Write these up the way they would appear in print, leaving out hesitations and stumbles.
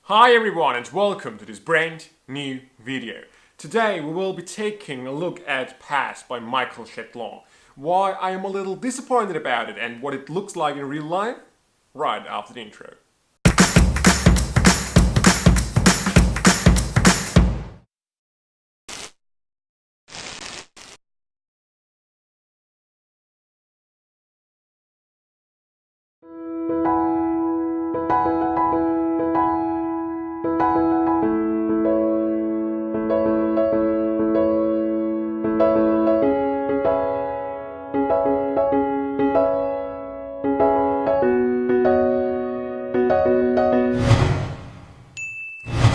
Hi everyone and welcome to this brand new video. Today we will be taking a look at Pass by Mickael Chatelain. Why I am a little disappointed about it and what it looks like in real life, right after the intro.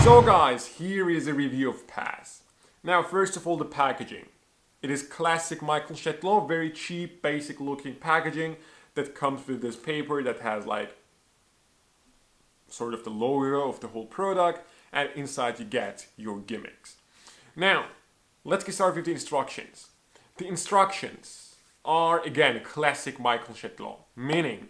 So guys, here is a review of Pass. Now first of all, the packaging. It is classic Mickael Chatelain, very cheap, basic looking packaging that comes with this paper that has like sort of the logo of the whole product, and inside you get your gimmicks. Now, let's get started with the instructions. The instructions are again classic Mickael Chatelain, meaning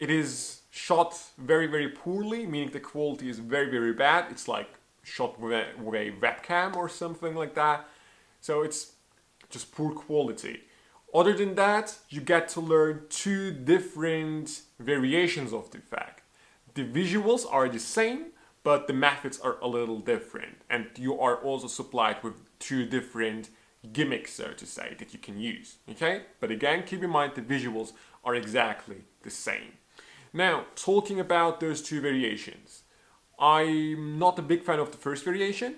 it is shot very poorly, meaning the quality is very bad. It's like shot with a webcam or something like that. So it's just poor quality. Other than that, you get to learn two different variations of the effect. The visuals are the same, but the methods are a little different. And you are also supplied with two different gimmicks, so to say, that you can use. Okay? But again, keep in mind the visuals are exactly the same. Now, talking about those two variations, I'm not a big fan of the first variation.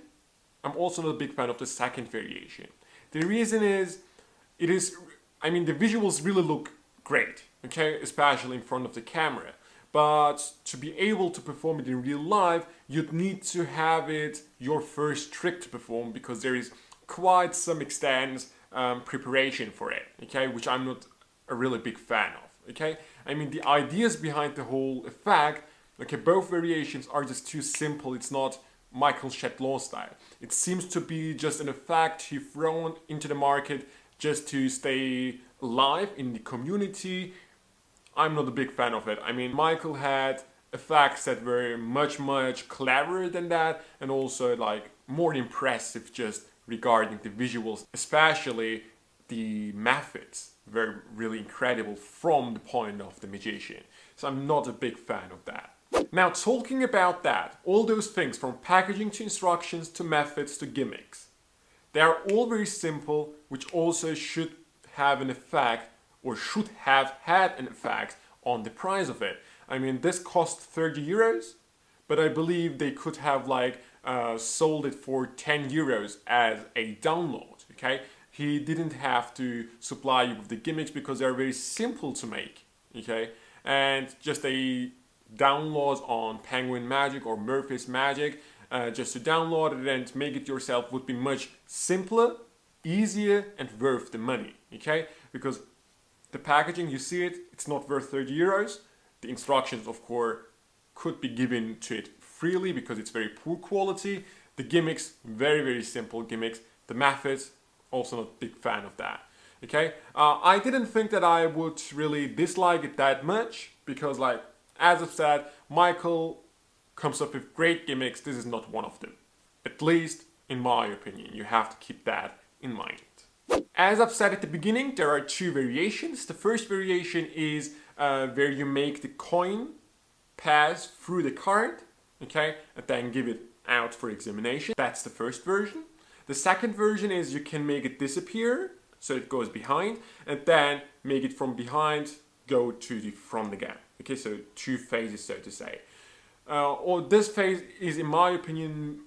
I'm also not a big fan of the second variation. The reason is, the visuals really look great, okay, especially in front of the camera. But to be able to perform it in real life, you'd need to have it your first trick to perform because there is quite some extent preparation for it, okay, which I'm not a really big fan of. Okay, I mean the ideas behind the whole effect, okay, both variations are just too simple. It's not Mickael Chatelain style. It seems to be just an effect he thrown into the market just to stay alive in the community. I'm not a big fan of it. I mean, Mickael had effects that were much cleverer than that, and also like more impressive just regarding the visuals, especially the methods were really incredible from the point of the magician. So I'm not a big fan of that. Now, talking about that, all those things from packaging to instructions to methods to gimmicks, they are all very simple, which also should have an effect or should have had an effect on the price of it. I mean, this cost 30 euros, but I believe they could have like sold it for 10 euros as a download, okay? He didn't have to supply you with the gimmicks because they're very simple to make, okay? And just a download on Penguin Magic or Murphy's Magic, just to download it and make it yourself would be much simpler, easier, and worth the money, okay? Because the packaging, you see it, it's not worth 30 euros. The instructions, of course, could be given to it freely because it's very poor quality. The gimmicks, very simple gimmicks. The methods, also not a big fan of that. Okay, I didn't think that I would really dislike it that much because, like, as I've said, Mickael comes up with great gimmicks. This is not one of them. At least, in my opinion, you have to keep that in mind. As I've said at the beginning, there are two variations. The first variation is where you make the coin pass through the card, okay, and then give it out for examination. That's the first version. The second version is you can make it disappear, so it goes behind, and then make it from behind go to the front again. Okay, so two phases, so to say. Or this phase is, in my opinion,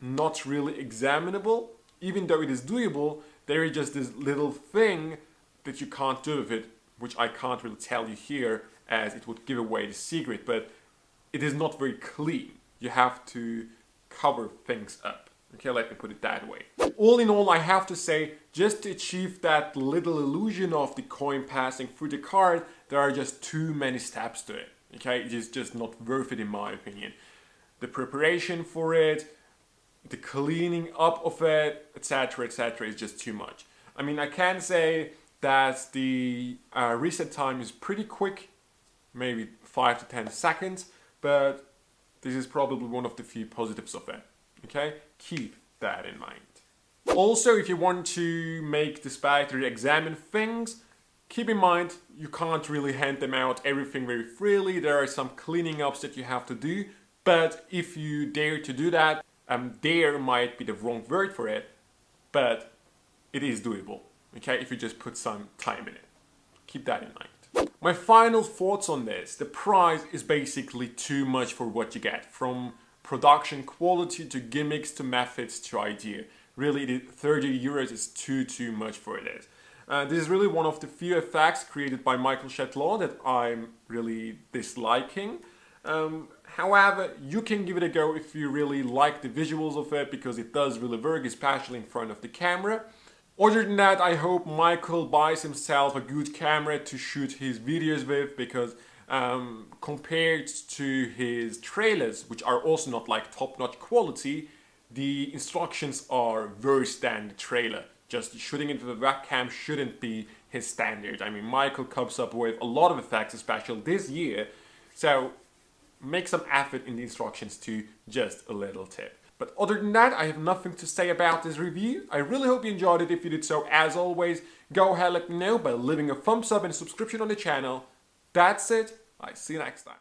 not really examinable. Even though it is doable, there is just this little thing that you can't do with it, which I can't really tell you here as it would give away the secret, but it is not very clean. You have to cover things up. Okay, let me put it that way. All in all, I have to say, just to achieve that little illusion of the coin passing through the card, there are just too many steps to it. Okay, it is just not worth it in my opinion. The preparation for it, the cleaning up of it, etc, is just too much. I mean, I can say that the reset time is pretty quick, maybe 5 to 10 seconds. but this is probably one of the few positives of it. Okay, keep that in mind. Also, if you want to make the spectator examine things, keep in mind you can't really hand them out everything very freely. There are some cleaning ups that you have to do, but if you dare to do that, dare might be the wrong word for it, but it is doable, okay, if you just put some time in it. Keep that in mind. My final thoughts on this: the price is basically too much for what you get, from production quality to gimmicks to methods to idea. Really, the 30 euros is too much for this. This is really one of the few effects created by Mickael Chatelain that I'm really disliking. However, you can give it a go if you really like the visuals of it, because it does really work, especially in front of the camera. Other than that, I hope Mickael buys himself a good camera to shoot his videos with, because compared to his trailers, which are also not like top-notch quality, the instructions are worse than the trailer. Just shooting it with a webcam shouldn't be his standard. I mean, Mickael comes up with a lot of effects, especially this year, so make some effort in the instructions too, just a little tip. But other than that, I have nothing to say about this review. I really hope you enjoyed it. If you did so, as always, go ahead and let me know by leaving a thumbs up and a subscription on the channel. That's it. I see you next time.